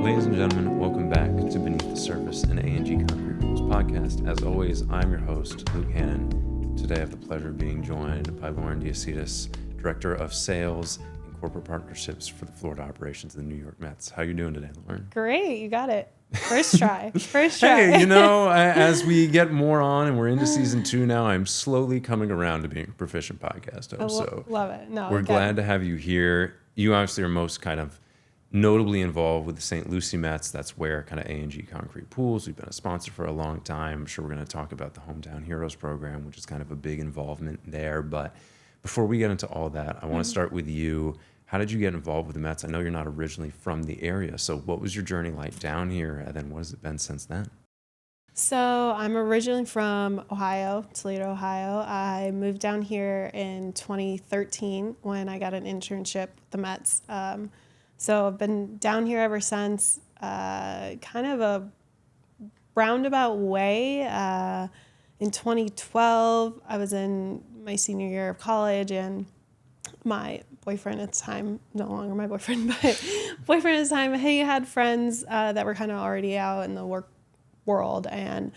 Ladies and gentlemen, welcome back to Beneath the Surface, an A&G Concrete Rules podcast. As always, I'm your host, Luke Hannon. Today I have the pleasure of being joined by Lauren DeAcetis, Director of Sales and Corporate Partnerships for the Florida operations of the New York Mets. How are you doing today, Lauren? Great, you got it. First try. First try. Hey, as we get more on and we're into season 2 now, I'm slowly coming around to being a proficient podcast host. So love it. No, we're glad to have you here. You obviously are most kind of notably involved with the St. Lucie Mets. That's where kind of A&G Concrete Pools. We've been a sponsor for a long time. I'm sure we're going to talk about the Hometown Heroes program, which is kind of a big involvement there. But before we get into all that, I want to start with you. How did you get involved with the Mets? I know you're not originally from the area. So what was your journey like down here? And then what has it been since then? So I'm originally from Ohio, Toledo, Ohio. I moved down here in 2013 when I got an internship with the Mets. So I've been down here ever since, kind of a roundabout way. In 2012, I was in my senior year of college, and my boyfriend at the time, no longer my boyfriend, but boyfriend at the time, he had friends that were kind of already out in the work world, and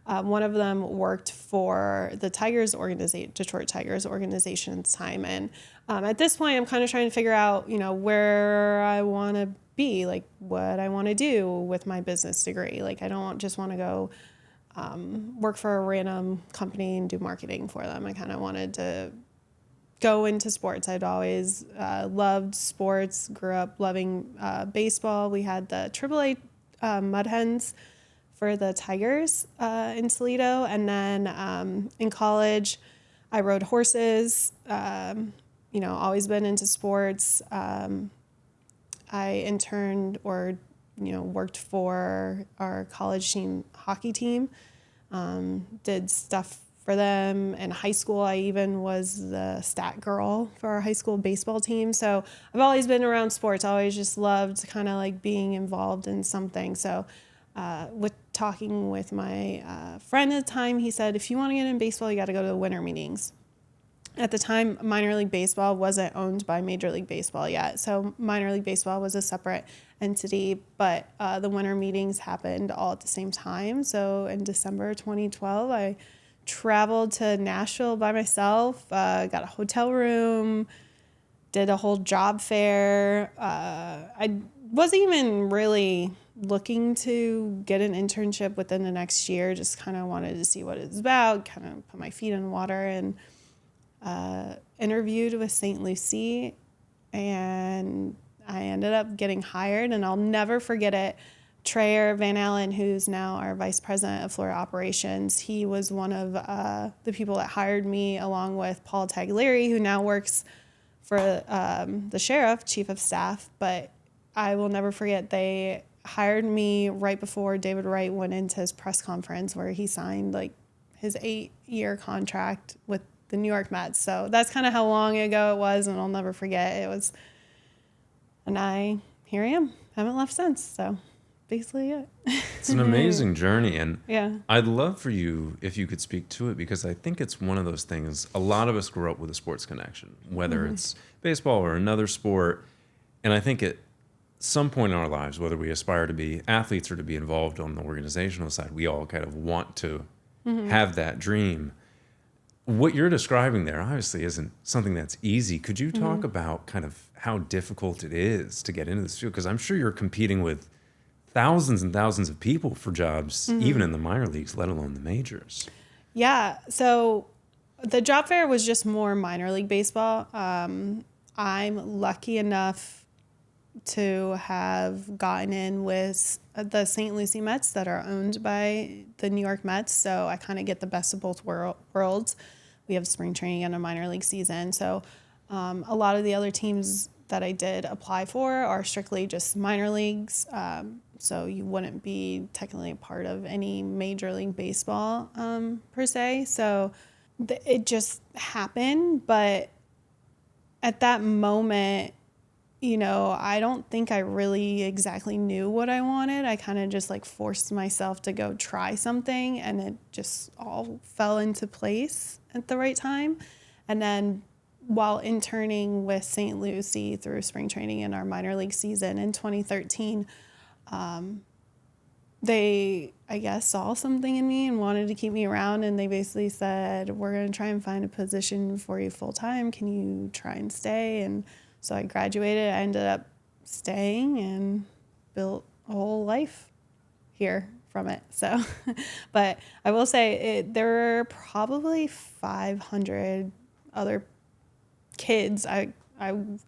one of them worked for the Tigers organization, Detroit Tigers organization at the time. And at this point, I'm kind of trying to figure out, where I want to be, like what I want to do with my business degree. Like I don't just want to go work for a random company and do marketing for them. I kind of wanted to go into sports. I'd always loved sports, grew up loving baseball. We had the AAA Mud Hens for the Tigers in Toledo. And then in college, I rode horses, always been into sports. I interned or, worked for our college team hockey team, did stuff for them. In high school, I even was the stat girl for our high school baseball team. So I've always been around sports. I always just loved kind of like being involved in something. So with talking with my friend at the time, he said, if you want to get in baseball, you got to go to the winter meetings. At the time, minor league baseball wasn't owned by Major League Baseball yet. So minor league baseball was a separate entity, but the winter meetings happened all at the same time. So in December 2012, I traveled to Nashville by myself, got a hotel room, did a whole job fair. I wasn't even really looking to get an internship within the next year, just kind of wanted to see what it's about, kind of put my feet in the water, and interviewed with St. Lucie, and I ended up getting hired, and I'll never forget it. Treyer Van Allen, who's now our vice president of Florida operations, he was one of the people that hired me, along with Paul Taglieri, who now works for the sheriff, chief of staff. But I will never forget, they hired me right before David Wright went into his press conference where he signed like his 8-year contract with the New York Mets. So that's kind of how long ago it was, and I'll never forget. It was, and here I am. Haven't left since. So basically it. It's an amazing journey, and yeah. I'd love for you if you could speak to it, because I think it's one of those things. A lot of us grew up with a sports connection, whether it's baseball or another sport, and I think at some point in our lives, whether we aspire to be athletes or to be involved on the organizational side, we all kind of want to have that dream. What you're describing there obviously isn't something that's easy. Could you talk about kind of how difficult it is to get into this field? Because I'm sure you're competing with thousands and thousands of people for jobs, even in the minor leagues, let alone the majors. Yeah. So the job fair was just more minor league baseball. I'm lucky enough to have gotten in with the St. Lucie Mets that are owned by the New York Mets. So I kind of get the best of both worlds. We have spring training and a minor league season. So a lot of the other teams that I did apply for are strictly just minor leagues. So you wouldn't be technically a part of any Major League Baseball per se. So it just happened. But at that moment, I don't think I really exactly knew what I wanted. I kind of just like forced myself to go try something, and it just all fell into place at the right time. And then while interning with St. Lucie through spring training in our minor league season in 2013, they, I guess, saw something in me and wanted to keep me around. And they basically said, we're going to try and find a position for you full time. Can you try and stay? And so I graduated. I ended up staying and built a whole life here from it. So, but I will say there were probably 500 other kids. I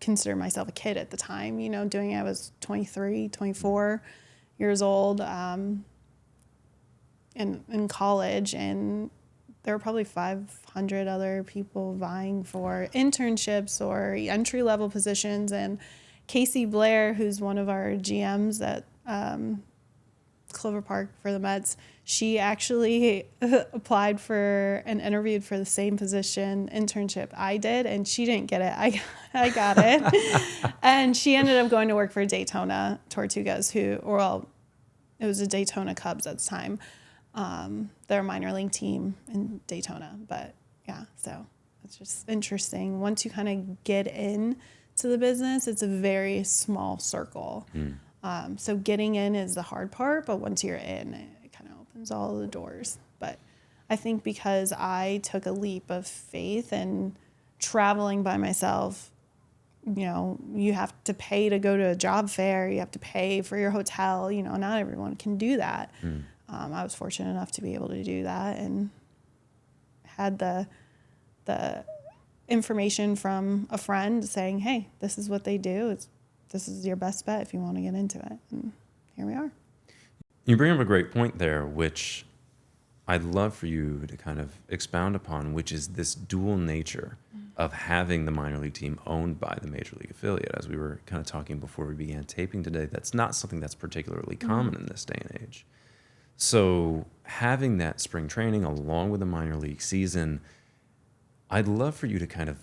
consider myself a kid at the time, doing it. I was 23, 24 years old, in college, and there were probably 500 other people vying for internships or entry-level positions. And Casey Blair, who's one of our GMs at Clover Park for the Mets, she actually applied for and interviewed for the same position internship I did, and she didn't get it. I got it. And she ended up going to work for Daytona Tortugas, it was the Daytona Cubs at the time. They're a minor league team in Daytona. But yeah, so it's just interesting. Once you kind of get in to the business, it's a very small circle. So getting in is the hard part, but once you're in, it kind of opens all the doors. But I think because I took a leap of faith and traveling by myself, you have to pay to go to a job fair, you have to pay for your hotel, not everyone can do that. I was fortunate enough to be able to do that and had the information from a friend saying, hey, this is what they do. This is your best bet if you want to get into it. And here we are. You bring up a great point there, which I'd love for you to kind of expound upon, which is this dual nature of having the minor league team owned by the major league affiliate. As we were kind of talking before we began taping today, that's not something that's particularly common in this day and age. So having that spring training along with the minor league season, I'd love for you to kind of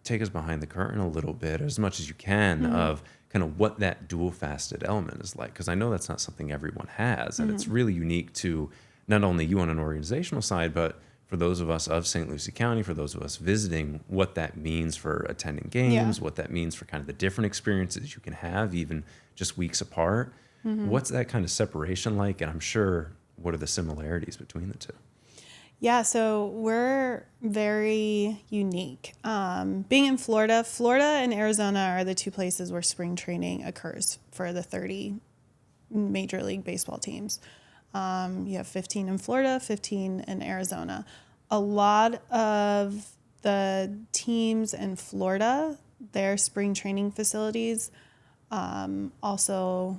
take us behind the curtain a little bit, as much as you can, of kind of what that dual-faceted element is like. Because I know that's not something everyone has, and it's really unique to not only you on an organizational side, but for those of us of St. Lucie County, for those of us visiting, what that means for attending games, what that means for kind of the different experiences you can have, even just weeks apart. What's that kind of separation like? And I'm sure, what are the similarities between the two? Yeah, so we're very unique. Being in Florida and Arizona are the two places where spring training occurs for the 30 Major League Baseball teams. You have 15 in Florida, 15 in Arizona. A lot of the teams in Florida, their spring training facilities also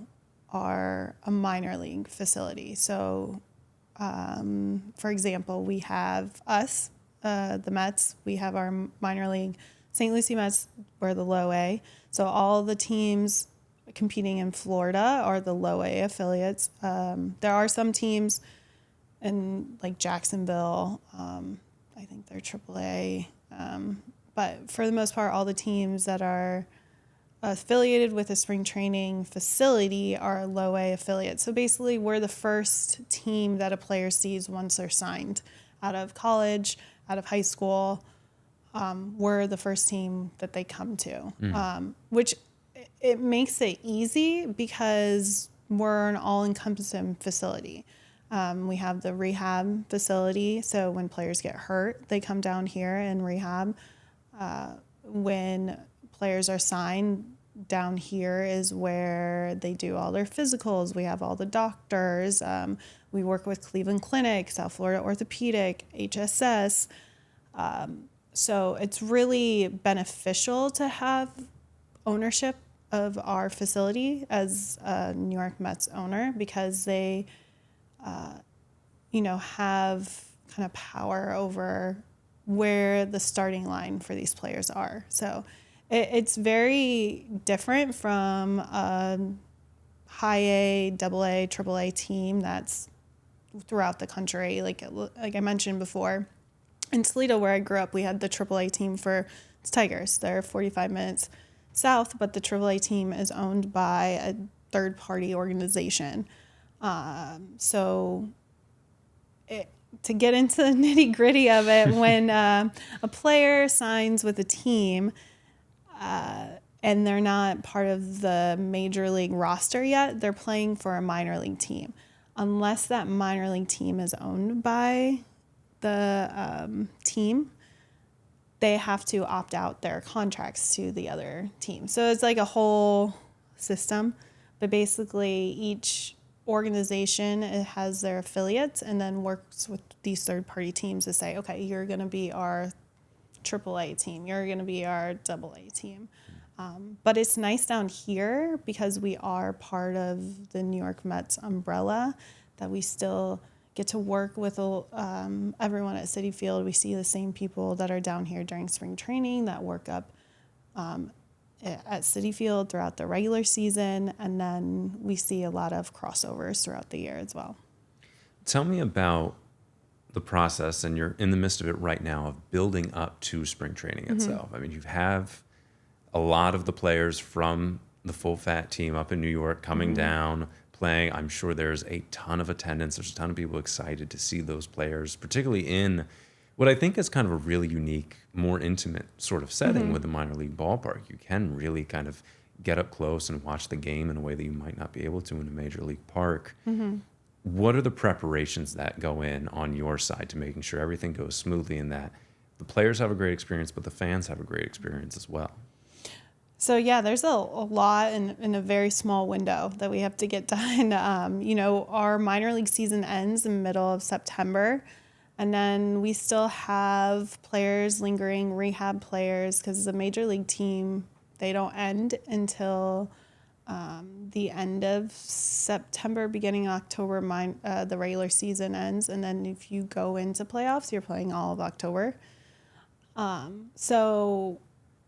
are a minor league facility. So, for example, we have us, the Mets. We have our minor league, St. Lucie Mets, we're the low A. So all the teams competing in Florida are the low A affiliates. There are some teams in like Jacksonville. I think they're AAA. But for the most part, all the teams that are affiliated with a spring training facility are low A affiliates. So basically, we're the first team that a player sees once they're signed out of college, out of high school. We're the first team that they come to, which it makes it easy because we're an all-encompassing facility. We have the rehab facility, so when players get hurt, they come down here and rehab. When players are signed, down here is where they do all their physicals. We have all the doctors. We work with Cleveland Clinic, South Florida Orthopedic, HSS. So it's really beneficial to have ownership of our facility as a New York Mets owner because they, have kind of power over where the starting line for these players are. So it's very different from a high A, double A, triple A team that's throughout the country. Like I mentioned before, in Toledo, where I grew up, we had the triple A team for the Tigers. They're 45 minutes south, but the triple A team is owned by a third-party organization. To get into the nitty-gritty of it, when a player signs with a team and they're not part of the major league roster yet. They're playing for a minor league team. Unless that minor league team is owned by the team, they have to opt out their contracts to the other team. So it's like a whole system. But basically, each organization has their affiliates and then works with these third-party teams to say, okay, you're going to be our AAA team. You're going to be our AA team. But it's nice down here because we are part of the New York Mets umbrella that we still get to work with everyone at Citi Field. We see the same people that are down here during spring training that work up at Citi Field throughout the regular season. And then we see a lot of crossovers throughout the year as well. Tell me about the process, and you're in the midst of it right now, of building up to spring training itself. I mean, you have a lot of the players from the full fat team up in New York coming down, playing. I'm sure there's a ton of attendance. There's a ton of people excited to see those players, particularly in what I think is kind of a really unique, more intimate sort of setting with the minor league ballpark. You can really kind of get up close and watch the game in a way that you might not be able to in a major league park. What are the preparations that go in on your side to making sure everything goes smoothly and that the players have a great experience, but the fans have a great experience as well? So yeah, there's a lot in a very small window that we have to get done. Our minor league season ends in the middle of September, and then we still have players lingering, rehab players, because the major league team, they don't end until the end of September, beginning of October. The regular season ends, and then if you go into playoffs, you're playing all of October. So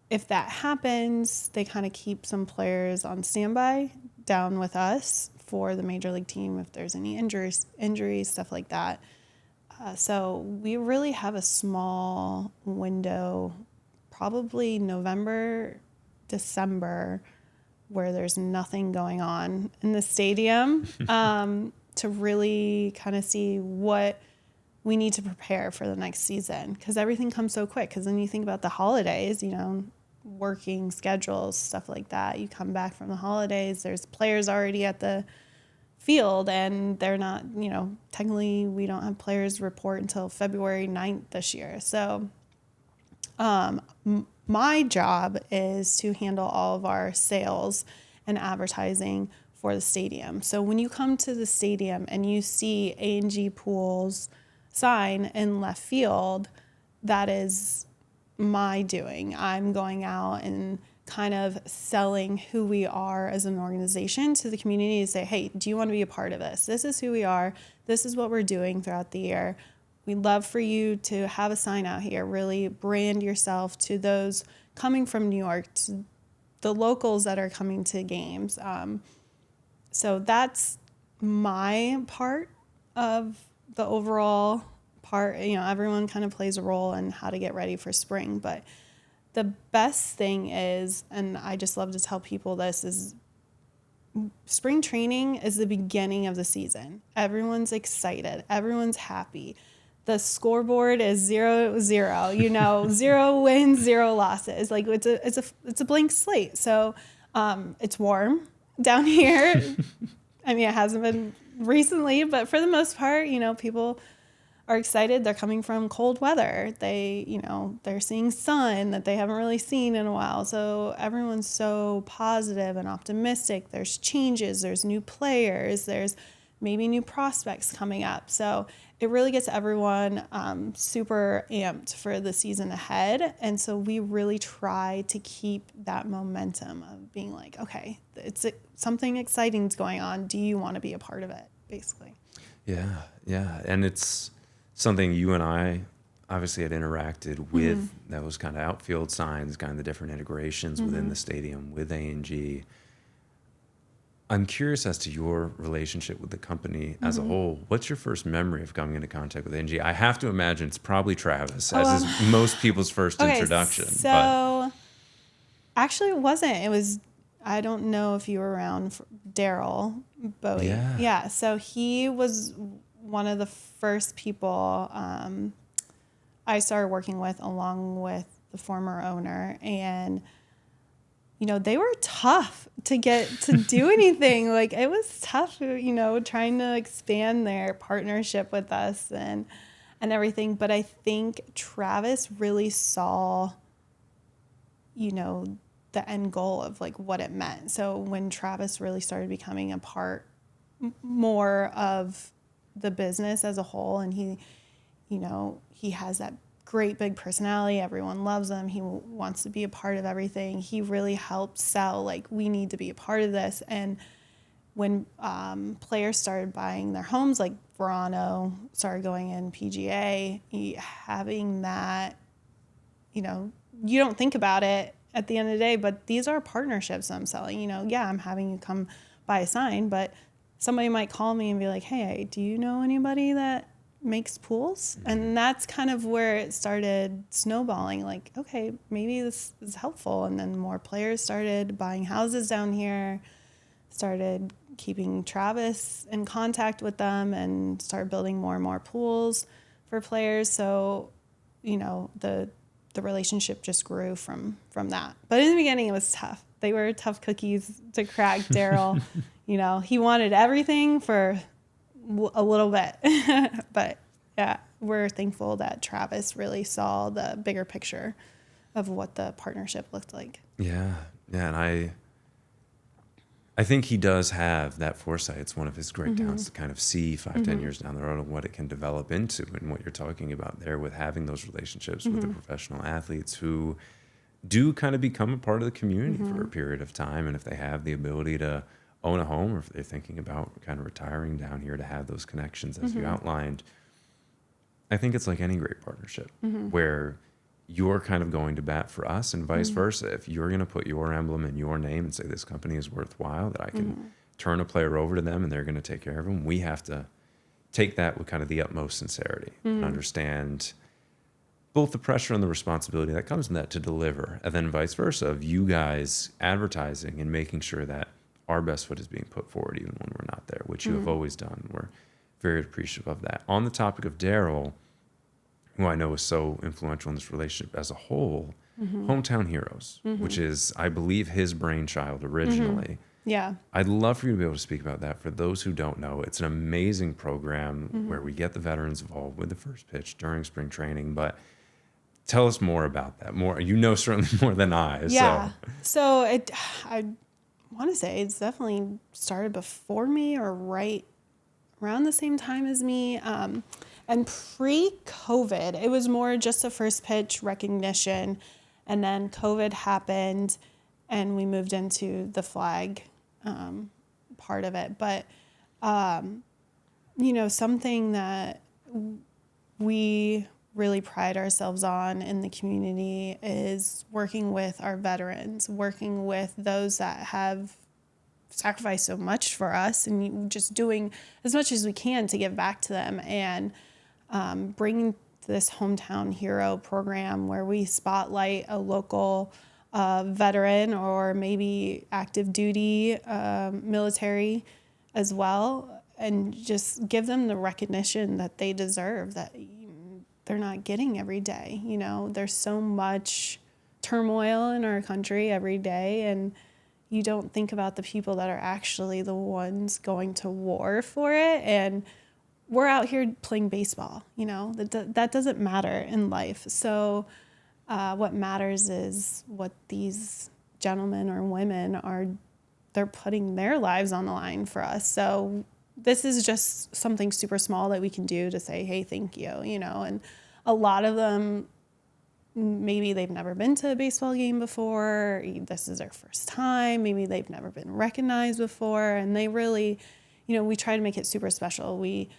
if that happens, they kind of keep some players on standby down with us for the major league team if there's any injuries, stuff like that. So we really have a small window, probably November, December, where there's nothing going on in the stadium to really kind of see what we need to prepare for the next season, because everything comes so quick. Because when you think about the holidays, working schedules, stuff like that. You come back from the holidays, there's players already at the field, and they're not, technically we don't have players report until February 9th this year. So my job is to handle all of our sales and advertising for the stadium. So when you come to the stadium and you see A&G Pool's sign in left field, that is my doing. I'm going out and kind of selling who we are as an organization to the community to say, hey, do you want to be a part of this? This is who we are. This is what we're doing throughout the year. We'd love for you to have a sign out here, really brand yourself to those coming from New York, to the locals that are coming to games. So that's my part of the overall part. Everyone kind of plays a role in how to get ready for spring, but the best thing is, and I just love to tell people this, is spring training is the beginning of the season. Everyone's excited. Everyone's happy. The scoreboard is 0-0, 0 wins, 0 losses. Like it's a blank slate. So it's warm down here. I mean, it hasn't been recently, but for the most part, people are excited. They're coming from cold weather. They're seeing sun that they haven't really seen in a while. So everyone's so positive and optimistic. There's changes, there's new players, there's maybe new prospects coming up. So it really gets everyone super amped for the season ahead. And so we really try to keep that momentum of being like, okay, something exciting's going on. Do you want to be a part of it, basically? Yeah. And it's something you and I obviously had interacted with, those kind of outfield signs, kind of the different integrations within the stadium with A&G. I'm curious as to your relationship with the company as a whole. What's your first memory of coming into contact with A&G? I have to imagine it's probably Travis, as is most people's first introduction. So actually it wasn't. It was, I don't know if you were around, Daryl Bowie. Yeah. So he was one of the first people I started working with, along with the former owner. And they were tough to get to do anything. Like, it was tough, trying to expand their partnership with us and everything. But I think Travis really saw, the end goal of like what it meant. So when Travis really started becoming a part more of the business as a whole, and he has that great big personality. Everyone loves him. He wants to be a part of everything. He really helped sell, like, we need to be a part of this. And when players started buying their homes, like Verano started going in PGA, having that, you don't think about it at the end of the day, but these are partnerships I'm selling. Yeah, I'm having you come buy a sign, but somebody might call me and be like, hey, do you know anybody that makes pools? And that's kind of where it started snowballing. Like, okay, maybe this is helpful. And then more players started buying houses down here, started keeping Travis in contact with them, and started building more and more pools for players. So, the relationship just grew from that. But in the beginning, it was tough. They were tough cookies to crack. Daryl, he wanted everything for a little bit. But yeah, we're thankful that Travis really saw the bigger picture of what the partnership looked like. Yeah. And I think he does have that foresight. It's one of his great talents to kind of see 5-10 years down the road and what it can develop into, and what you're talking about there with having those relationships with the professional athletes who do kind of become a part of the community for a period of time. And if they have the ability to own a home, or if they're thinking about kind of retiring down here, to have those connections as you outlined, I think it's like any great partnership where you're kind of going to bat for us and vice versa. If you're going to put your emblem in your name and say this company is worthwhile, that I can turn a player over to them and they're going to take care of them, we have to take that with kind of the utmost sincerity and understand both the pressure and the responsibility that comes in that to deliver, and then vice versa, of you guys advertising and making sure that our best foot is being put forward even when we're not there, which you have always done. We're very appreciative of that. On the topic of Daryl, who I know is so influential in this relationship as a whole, Hometown Heroes, which is, I believe, his brainchild originally. Yeah. I'd love for you to be able to speak about that. For those who don't know, it's an amazing program where we get the veterans involved with the first pitch during spring training. But tell us more about that. Certainly more than I. Yeah. So I want to say it's definitely started before me, or right around the same time as me. And pre-COVID, it was more just a first pitch recognition. And then COVID happened and we moved into the flag part of it. But, something that we really pride ourselves on in the community is working with our veterans, working with those that have sacrificed so much for us, and just doing as much as we can to give back to them. And bringing this Hometown Hero program where we spotlight a local veteran, or maybe active duty military as well, and just give them the recognition that they deserve, that they're not getting every day. There's so much turmoil in our country every day, and you don't think about the people that are actually the ones going to war for it. And we're out here playing baseball, that doesn't matter in life. So what matters is what these gentlemen or women they're putting their lives on the line for us. So this is just something super small that we can do to say, hey, thank you, and a lot of them, maybe they've never been to a baseball game before. This is their first time. Maybe they've never been recognized before. And they really, we try to make it super special. We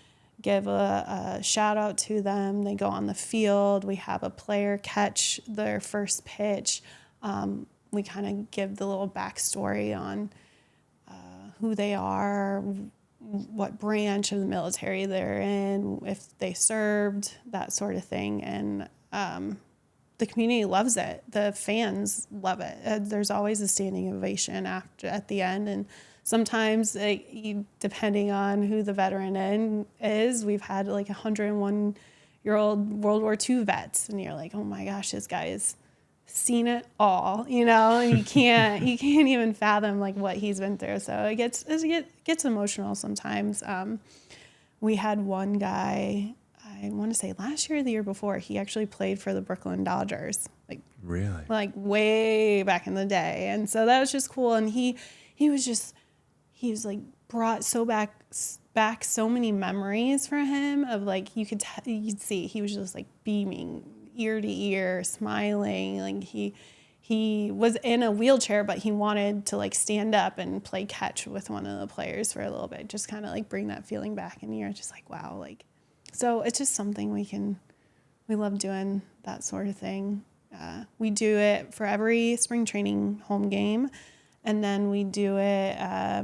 give a shout out to them. They go on the field. We have a player catch their first pitch. We kind of give the little backstory on who they are, what branch of the military they're in, if they served, that sort of thing. And the community loves it. The fans love it. There's always a standing ovation at the end. And sometimes, depending on who the veteran is, we've had like 101-year-old World War II vets, and you're like, oh my gosh, this guy is seen it all, and you can't even fathom like what he's been through. So it gets emotional sometimes. We had one guy, I want to say last year or the year before, he actually played for the Brooklyn Dodgers, Really? like way back in the day. And so that was just cool. And he was like brought back so many memories for him of like, you could see he was just like beaming ear to ear, smiling. Like he was in a wheelchair, but he wanted to like stand up and play catch with one of the players for a little bit, just kind of like bring that feeling back. And you're just like, wow. Like, so it's just something we love doing that sort of thing. We do it for every spring training home game. And then we do it, I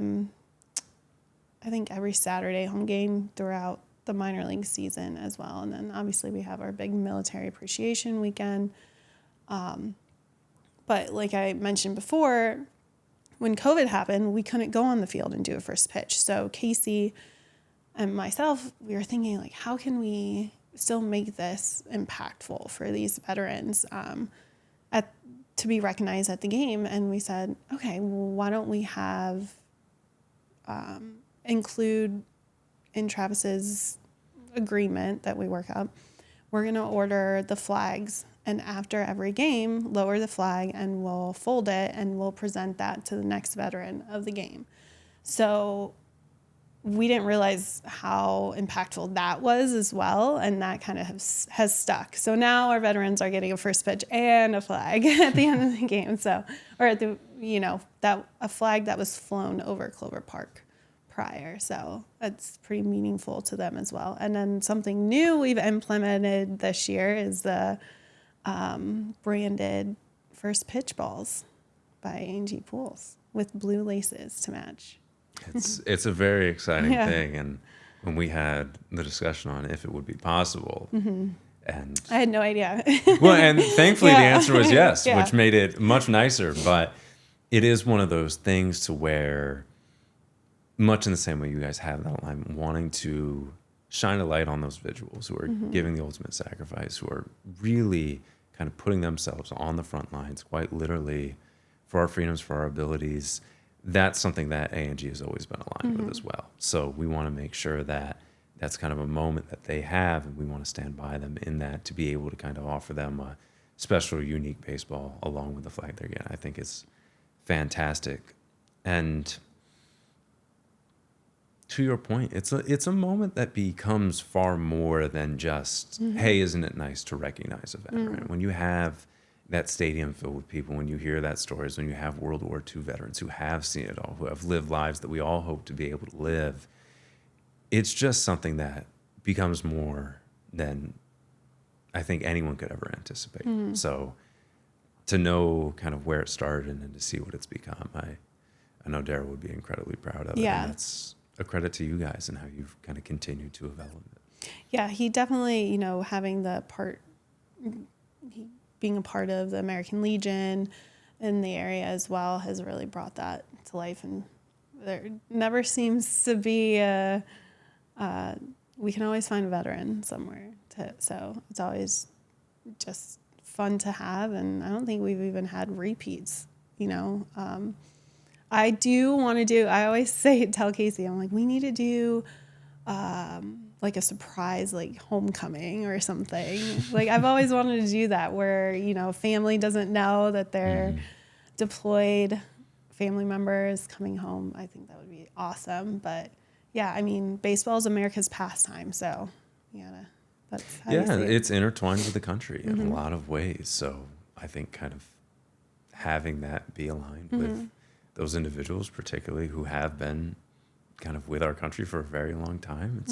think every Saturday home game throughout the minor league season as well. And then obviously we have our big military appreciation weekend. But like I mentioned before, when COVID happened, we couldn't go on the field and do a first pitch. So Casey and myself, we were thinking like, how can we still make this impactful for these veterans to be recognized at the game? And we said, okay, well, why don't we have include in Travis's agreement that we work up, we're going to order the flags, and after every game, lower the flag and we'll fold it and we'll present that to the next veteran of the game. So we didn't realize how impactful that was as well, and that kind of has stuck. So now our veterans are getting a first pitch and a flag at the end of the game. So, or at the, that a flag that was flown over Clover Park prior. So that's pretty meaningful to them as well. And then something new we've implemented this year is the branded first pitch balls by A&G Pools with blue laces to match. It's a very exciting thing. And when we had the discussion on if it would be possible, and I had no idea. well, and thankfully the answer was yes, which made it much nicer. But it is one of those things to where, much in the same way you guys have that line, wanting to shine a light on those individuals who are giving the ultimate sacrifice, who are really kind of putting themselves on the front lines, quite literally, for our freedoms, for our abilities. That's something that A&G has always been aligned with as well. So we want to make sure that that's kind of a moment that they have, and we want to stand by them in that, to be able to kind of offer them a special, unique baseball along with the flag they're getting. I think it's fantastic. And to your point, it's a moment that becomes far more than just, hey, isn't it nice to recognize a veteran? When you have that stadium filled with people, when you hear that stories, when you have World War II veterans who have seen it all, who have lived lives that we all hope to be able to live, it's just something that becomes more than I think anyone could ever anticipate. So to know kind of where it started and to see what it's become, I know Daryl would be incredibly proud of it. And that's a credit to you guys and how you've kind of continued to develop it. Yeah, he definitely, having being a part of the American Legion in the area as well has really brought that to life. And there never seems to be we can always find a veteran somewhere. So it's always just fun to have. And I don't think we've even had repeats, I do want to I always tell Casey, I'm like, we need to do like a surprise, like homecoming or something. Like I've always wanted to do that where, family doesn't know that they're deployed family members coming home. I think that would be awesome. But yeah, I mean, baseball is America's pastime. So that's how you see it. It's intertwined with the country in a lot of ways. So I think kind of having that be aligned with those individuals, particularly who have been kind of with our country for a very long time,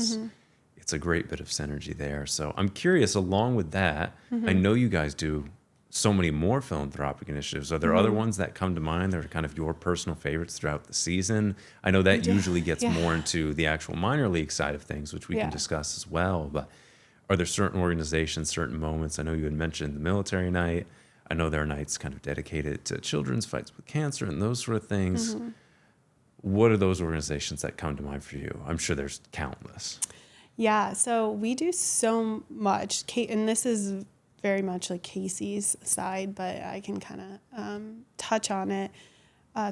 it's a great bit of synergy there. So I'm curious, along with that, I know you guys do so many more philanthropic initiatives. Are there other ones that come to mind that are kind of your personal favorites throughout the season? I know that usually gets more into the actual minor league side of things, which we can discuss as well. But are there certain organizations, certain moments? I know you had mentioned the military night. I know there are nights kind of dedicated to children's fights with cancer and those sort of things. What are those organizations that come to mind for you? I'm sure there's countless. Yeah, so we do so much, Kate, and this is very much like Casey's side, but I can kind of touch on it.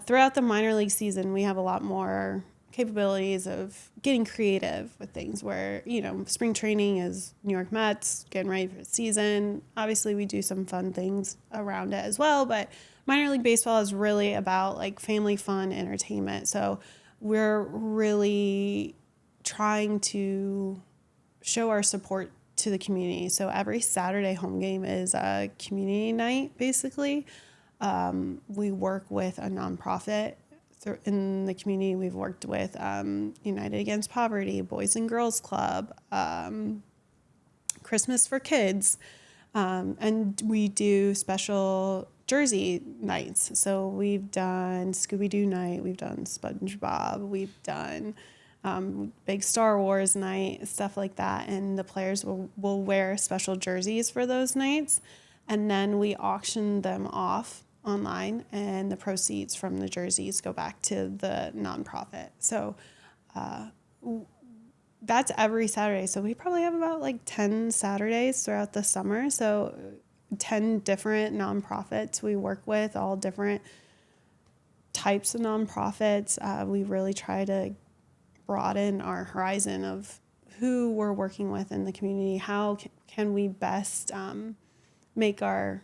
Throughout the minor league season, we have a lot more capabilities of getting creative with things where, spring training is New York Mets getting ready for the season. Obviously, we do some fun things around it as well, but minor league baseball is really about like family fun entertainment. So we're really trying to show our support to the community. So every Saturday home game is a community night, basically. We work with a nonprofit in the community. We've worked with United Against Poverty, Boys and Girls Club, Christmas for Kids, and we do special jersey nights. So we've done Scooby-Doo night, we've done SpongeBob, we've done big Star Wars night, stuff like that. And the players will wear special jerseys for those nights. And then we auction them off online, and the proceeds from the jerseys go back to the nonprofit. So that's every Saturday. So we probably have about like 10 Saturdays throughout the summer. So 10 different nonprofits we work with, all different types of nonprofits. We really try to broaden our horizon of who we're working with in the community. How can we best make our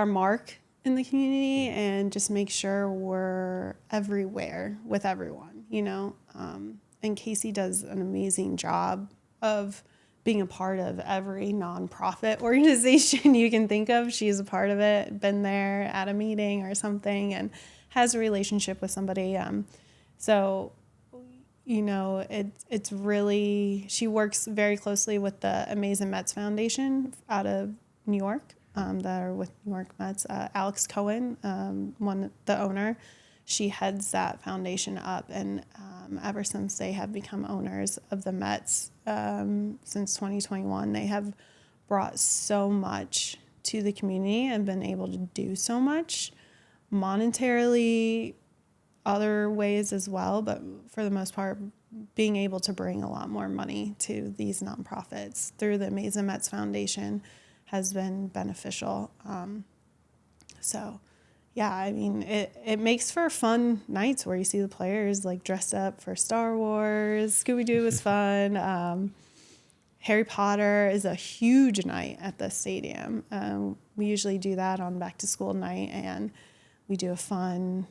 mark in the community and just make sure we're everywhere with everyone, and Casey does an amazing job of being a part of every nonprofit organization you can think of. She's a part of it, been there at a meeting or something, and has a relationship with somebody. It's really, she works very closely with the Amazing Mets Foundation out of New York, that are with New York Mets. Alex Cohen, the owner, she heads that foundation up, and ever since they have become owners of the Mets, since 2021, they have brought so much to the community and been able to do so much monetarily, other ways as well, but for the most part, being able to bring a lot more money to these nonprofits through the Amazing Mets Foundation has been beneficial. It makes for fun nights where you see the players like dressed up for Star Wars. Scooby-Doo was fun. Harry Potter is a huge night at the stadium. We usually do that on back to school night, and we do a fun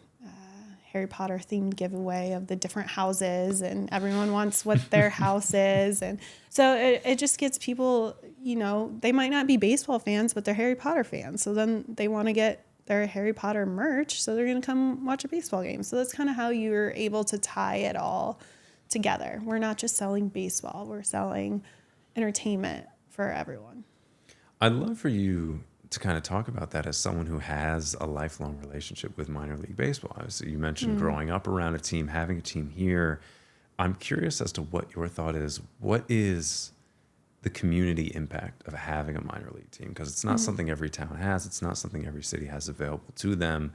Harry Potter themed giveaway of the different houses, and everyone wants what their house is. And so it just gets people, they might not be baseball fans, but they're Harry Potter fans. So then they want to get their Harry Potter merch, so they're going to come watch a baseball game. So that's kind of how you're able to tie it all together. We're not just selling baseball, we're selling entertainment for everyone. I'd love for you to kind of talk about that as someone who has a lifelong relationship with minor league baseball. Obviously, you mentioned growing up around a team, having a team here. I'm curious as to what your thought is. What is the community impact of having a minor league team? Because it's not something every town has. It's not something every city has available to them.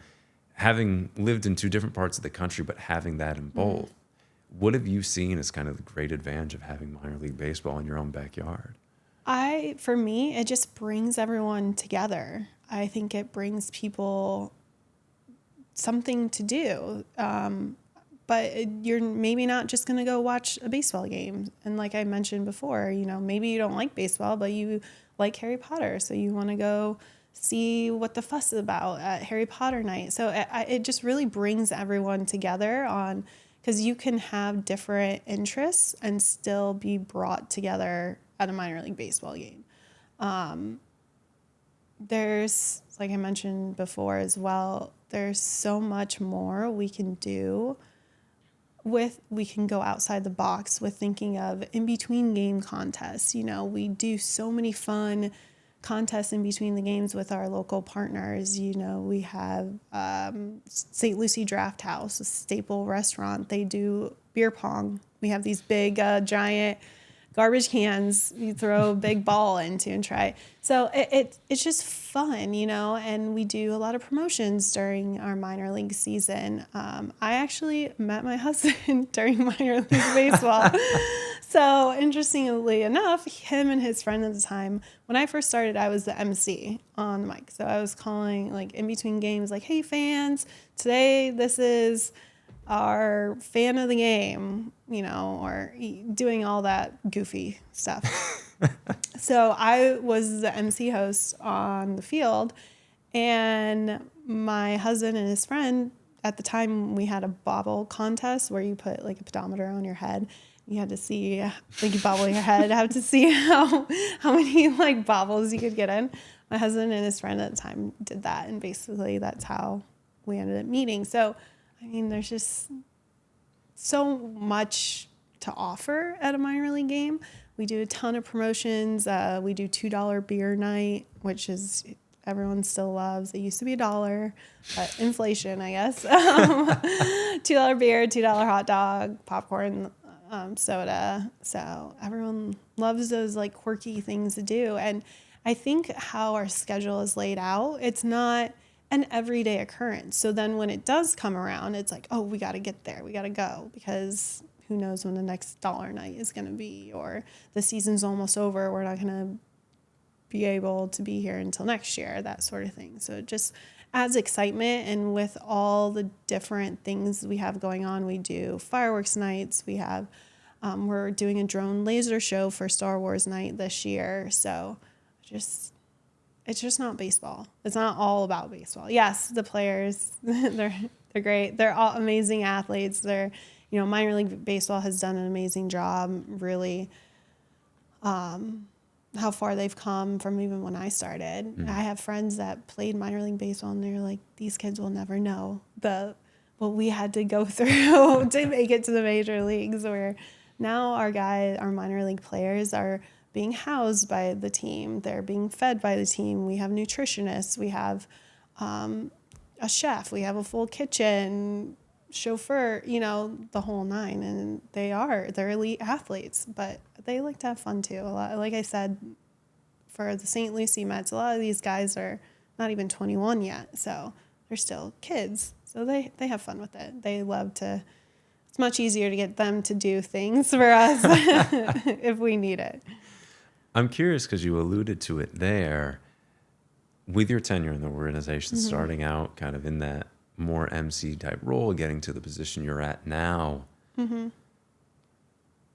Having lived in two different parts of the country, but having that in both, what have you seen as kind of the great advantage of having minor league baseball in your own backyard? For me, it just brings everyone together. I think it brings people something to do. But you're maybe not just going to go watch a baseball game. And like I mentioned before, maybe you don't like baseball, but you like Harry Potter. So you want to go see what the fuss is about at Harry Potter night. So it just really brings everyone together because you can have different interests and still be brought together at a minor league baseball game. There's, like I mentioned before as well, there's so much more we can do we can go outside the box with thinking of in between game contests. We do so many fun contests in between the games with our local partners. We have St. Lucie Draft House, a staple restaurant. They do beer pong. We have these big, giant garbage cans you throw a big ball into and try. So it's just fun, and we do a lot of promotions during our minor league season. I actually met my husband during minor league baseball. So interestingly enough, him and his friend at the time, when I first started, I was the MC on the mic. So I was calling like in between games, like, hey fans, today this is our fan of the game, or doing all that goofy stuff. So I was the MC host on the field, and my husband and his friend, at the time we had a bobble contest where you put like a pedometer on your head. You had to see, like, you bobble your head, have to see how many like bobbles you could get in. My husband and his friend at the time did that, and basically that's how we ended up meeting. So, I mean, there's just so much to offer at a minor league game. We do a ton of promotions. We do $2 beer night, which is everyone still loves. It used to be $1, but inflation, I guess. $2 beer, $2 hot dog, popcorn, soda. So everyone loves those like quirky things to do. And I think how our schedule is laid out, it's not an everyday occurrence. So then when it does come around, it's like, oh, we got to get there. We got to go, because who knows when the next dollar night is going to be, or the season's almost over. We're not going to be able to be here until next year, that sort of thing. So it just adds excitement. And with all the different things we have going on, we do fireworks nights. We have, we're doing a drone laser show for Star Wars night this year. So it's just not baseball. It's not all about baseball. Yes, the players, they're great. They're all amazing athletes. Minor league baseball has done an amazing job, really, how far they've come from even when I started. Mm-hmm. I have friends that played minor league baseball, and they're like, these kids will never know what we had to go through to make it to the major leagues, where now our minor league players are being housed by the team. They're being fed by the team. We have nutritionists. We have a chef. We have a full kitchen, chauffeur, the whole nine. And they're elite athletes, but they like to have fun too. A lot, like I said, for the St. Lucie Mets, a lot of these guys are not even 21 yet. So they're still kids. So they have fun with it. They love to. It's much easier to get them to do things for us if we need it. I'm curious, because you alluded to it there, with your tenure in the organization, mm-hmm. starting out kind of in that more MC type role, getting to the position you're at now. Mm-hmm.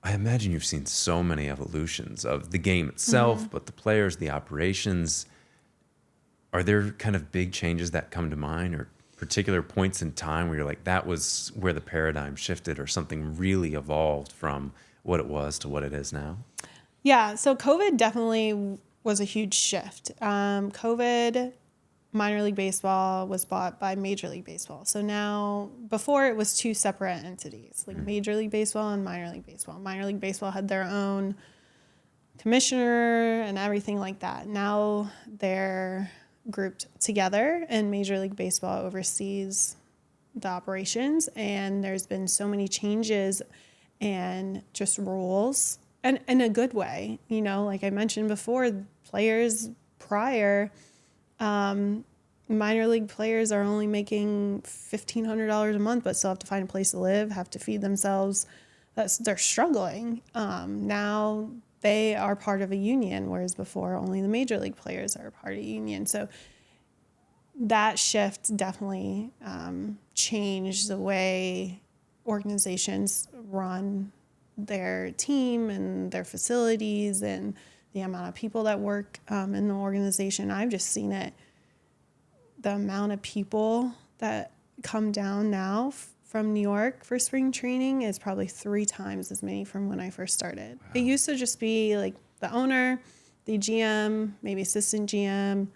I imagine you've seen so many evolutions of the game itself, mm-hmm. but the players, the operations. Are there kind of big changes that come to mind, or particular points in time where you're like, that was where the paradigm shifted, or something really evolved from what it was to what it is now? Yeah, so COVID definitely was a huge shift. COVID, minor league baseball was bought by Major League Baseball. So now, before it was two separate entities, like Major League Baseball and Minor League Baseball. Minor League Baseball had their own commissioner and everything like that. Now they're grouped together, and Major League Baseball oversees the operations. And there's been so many changes and just rules. And in a good way, like I mentioned before, players prior, minor league players are only making $1,500 a month, but still have to find a place to live, have to feed themselves. They're struggling. Now they are part of a union, whereas before only the major league players are a part of a union. So that shift definitely changed the way organizations run their team and their facilities and the amount of people that work in the organization. I've just seen it. The amount of people that come down now from New York for spring training is probably 3 times as many from when I first started. Wow. It used to just be like the owner, the GM, maybe assistant GM,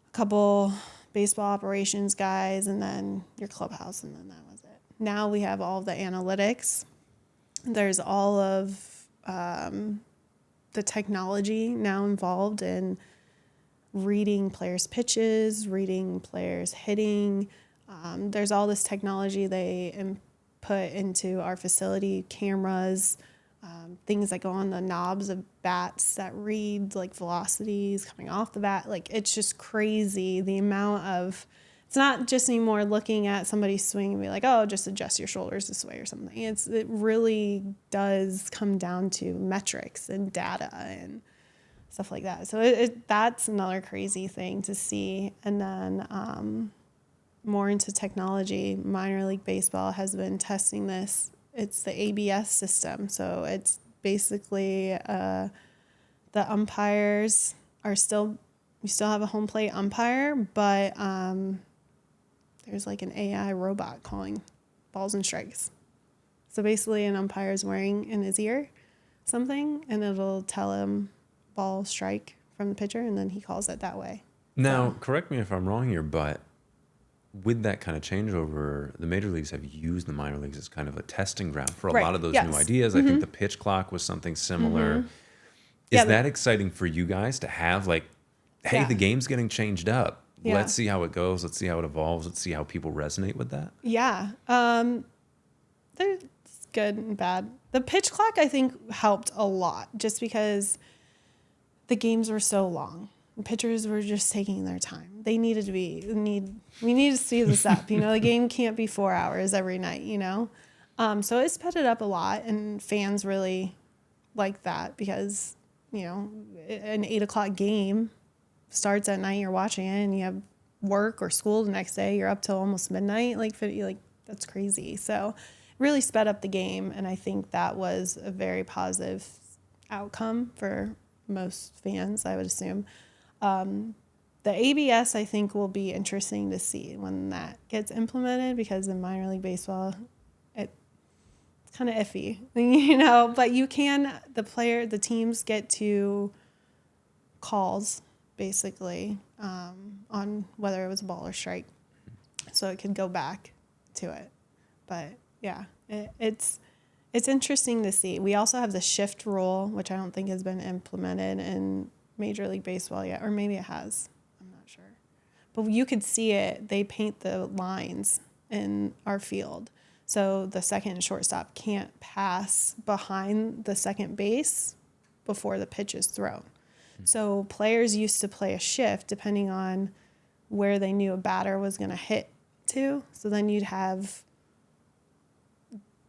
a couple baseball operations guys, and then your clubhouse, and then that was it. Now we have all the analytics. There's all of the technology now involved in reading players' pitches, reading players' hitting. There's all this technology they put into our facility, cameras, things that go on the knobs of bats that read like velocities coming off the bat. Like, it's just crazy the amount of, it's not just anymore looking at somebody's swing and be like, oh, just adjust your shoulders this way or something. It really does come down to metrics and data and stuff like that. So that's another crazy thing to see. And then more into technology, minor league baseball has been testing this. It's the ABS system. So it's basically the umpires are still, we still have a home plate umpire, but there's like an AI robot calling balls and strikes. So basically an umpire is wearing in his ear something, and it'll tell him ball, strike from the pitcher, and then he calls it that way. Now, correct me if I'm wrong here, but with that kind of changeover, the major leagues have used the minor leagues as kind of a testing ground for a lot of those new ideas. I think the pitch clock was something similar. Is that exciting for you guys to have, like, hey, the game's getting changed up. Yeah. Let's see how it goes. Let's see how it evolves. Let's see how people resonate with that. Yeah. There's good and bad. The pitch clock, I think, helped a lot just because the games were so long. The pitchers were just taking their time. They needed to be, we need to speed this up. You know, the game can't be 4 hours every night, you know? So it sped it up a lot, and fans really like that because, you know, an 8 o'clock game starts at night, you're watching it, and you have work or school the next day, you're up till almost midnight. Like that's crazy. So it really sped up the game, and I think that was a very positive outcome for most fans, I would assume. The ABS, I think, will be interesting to see when that gets implemented, because in minor league baseball, it's kind of iffy, you know, but the teams get to calls basically on whether it was a ball or strike, so it could go back to it. But yeah, it's interesting to see. We also have the shift rule, which I don't think has been implemented in Major League Baseball yet, or maybe it has. I'm not sure. But you could see it. They paint the lines in our field. So the second and shortstop can't pass behind the second base before the pitch is thrown. So players used to play a shift depending on where they knew a batter was going to hit to. So then you'd have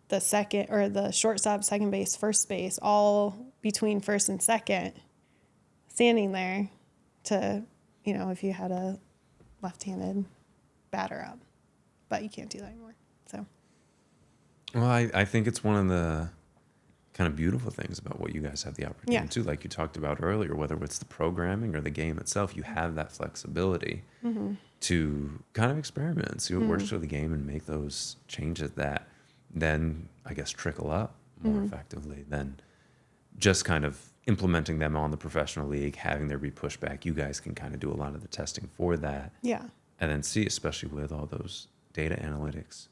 the second or the shortstop, second base, first base, all between first and second, standing there to, you know, if you had a left-handed batter up. But you can't do that anymore. So. Well, I think it's one of the kind of beautiful things about what you guys have the opportunity to, like you talked about earlier, whether it's the programming or the game itself, you have that flexibility to kind of experiment and see what works for the game and make those changes that then, I guess, trickle up more effectively than just kind of implementing them on the professional league, having there be pushback. You guys can kind of do a lot of the testing for that. Yeah. And then see, especially with all those data analytics.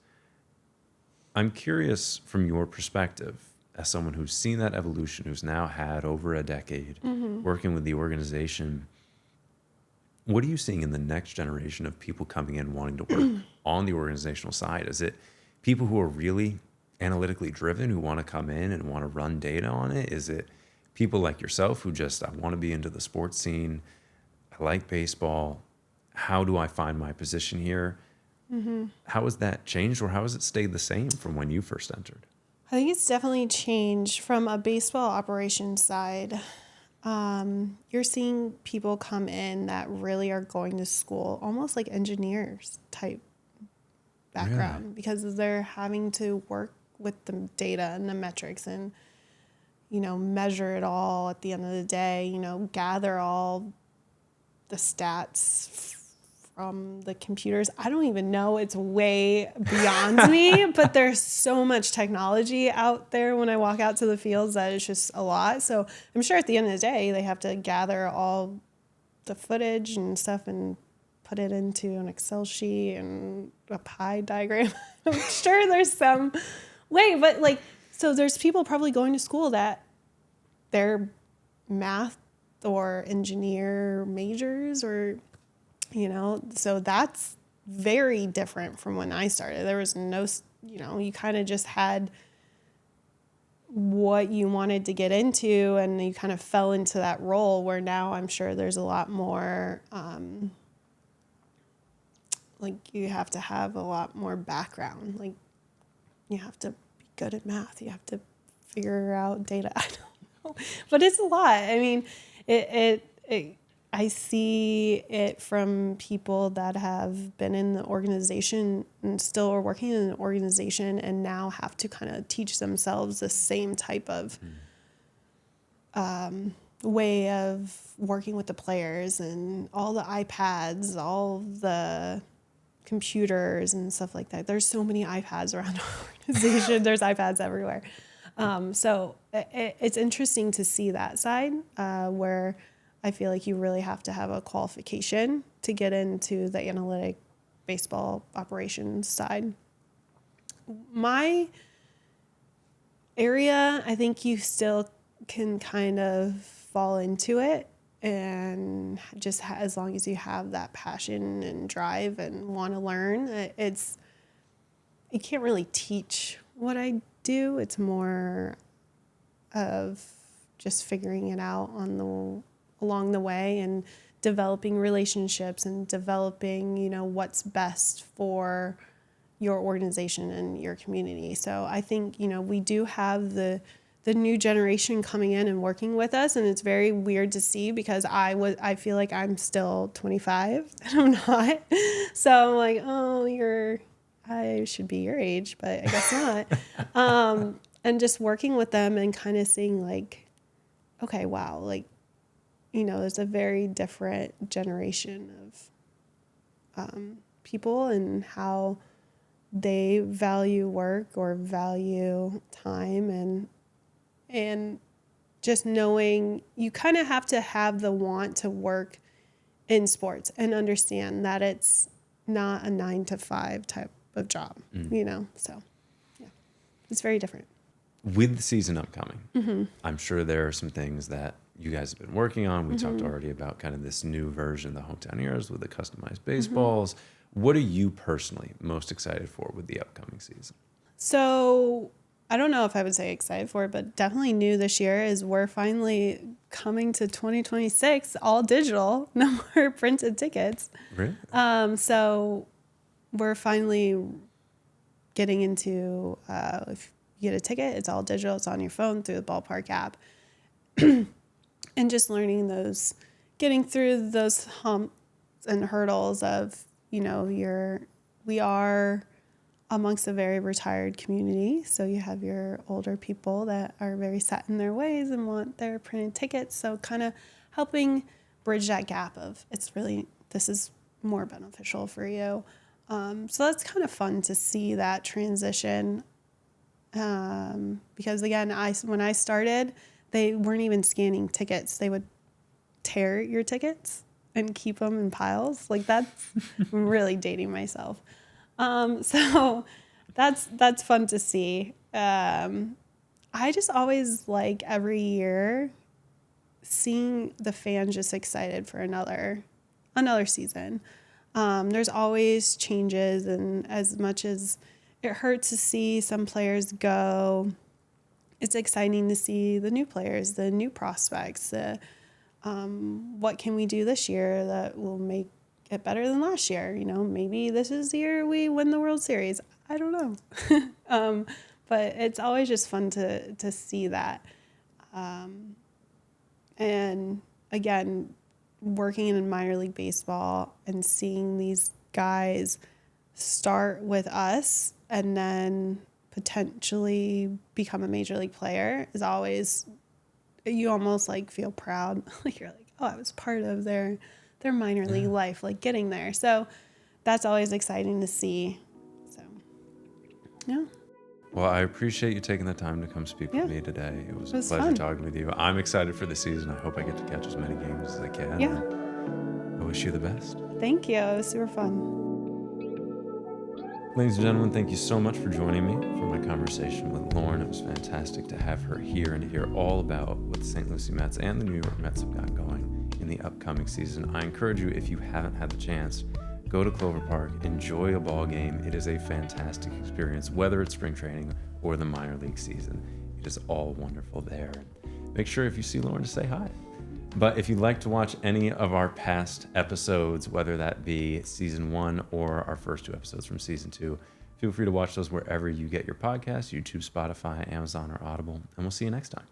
I'm curious from your perspective, as someone who's seen that evolution, who's now had over a decade working with the organization, what are you seeing in the next generation of people coming in wanting to work on the organizational side? Is it people who are really analytically driven, who want to come in and want to run data on it? Is it people like yourself who just, I want to be into the sports scene, I like baseball, how do I find my position here? How has that changed, or how has it stayed the same from when you first entered? I think it's definitely changed from a baseball operations side. You're seeing people come in that really are going to school, almost like engineers type background, because they're having to work with the data and the metrics and, you know, measure it all at the end of the day, you know, gather all the stats from the computers. I don't even know. It's way beyond me, but there's so much technology out there when I walk out to the fields that it's just a lot. So I'm sure at the end of the day, they have to gather all the footage and stuff and put it into an Excel sheet and a pie diagram. I'm sure there's some way, but like, so there's people probably going to school that they're math or engineer majors, or, you know, so that's very different from when I started. There was no, you know, you kind of just had what you wanted to get into, and you kind of fell into that role, where now I'm sure there's a lot more, like you have to have a lot more background. Like you have to be good at math. You have to figure out data. I don't know, but it's a lot. I mean, I see it from people that have been in the organization and still are working in an organization and now have to kind of teach themselves the same type of way of working with the players, and all the iPads, all the computers and stuff like that. There's so many iPads around our organization. There's iPads everywhere. So it's interesting to see that side where I feel like you really have to have a qualification to get into the analytic baseball operations side. My area, I think you still can kind of fall into it, and just as long as you have that passion and drive and want to learn, you can't really teach what I do. It's more of just figuring it out along the way, and developing relationships and developing, what's best for your organization and your community. So I think, we do have the new generation coming in and working with us, and it's very weird to see, because I feel like I'm still 25 and I'm not. So I'm like, oh, I should be your age, but I guess not. And just working with them and kind of seeing like, okay, wow, like, there's a very different generation of people and how they value work or value time, and just knowing you kind of have to have the want to work in sports and understand that it's not a 9-to-5 type of job, so yeah, it's very different. With the season upcoming, I'm sure there are some things that you guys have been working on. We talked already about kind of this new version, the Hometown Heroes with the customized baseballs. What are you personally most excited for with the upcoming season? So I don't know if I would say excited for it, but definitely new this year is we're finally coming to 2026, all digital, no more printed tickets. Really? So we're finally getting into, if you get a ticket, it's all digital. It's on your phone through the ballpark app. And just learning getting through those humps and hurdles of, we are amongst a very retired community. So you have your older people that are very set in their ways and want their printed tickets. So kind of helping bridge that gap of this is more beneficial for you. So that's kind of fun to see that transition. Because again, when I started, they weren't even scanning tickets. They would tear your tickets and keep them in piles. Like that's really dating myself. So that's fun to see. I just always like every year seeing the fans just excited for another season. There's always changes, and as much as it hurts to see some players go, it's exciting to see the new players, the new prospects, what can we do this year that will make it better than last year? Maybe this is the year we win the World Series. I don't know. But it's always just fun to see that. And again, working in minor league baseball and seeing these guys start with us and then potentially become a major league player is always, you almost like feel proud. Like you're like, oh, I was part of their minor league life, like getting there. So that's always exciting to see. So, yeah. Well, I appreciate you taking the time to come speak with me today. It was a pleasure talking with you. I'm excited for the season. I hope I get to catch as many games as I can. Yeah. I wish you the best. Thank you. It was super fun. Ladies and gentlemen, thank you so much for joining me for my conversation with Lauren. It was fantastic to have her here and to hear all about what the St. Lucie Mets and the New York Mets have got going in the upcoming season. I encourage you, if you haven't had the chance, go to Clover Park, enjoy a ball game. It is a fantastic experience, whether it's spring training or the minor league season. It is all wonderful there. Make sure if you see Lauren to say hi. But if you'd like to watch any of our past episodes, whether that be season 1 or our first 2 episodes from season 2, feel free to watch those wherever you get your podcasts, YouTube, Spotify, Amazon, or Audible. And we'll see you next time.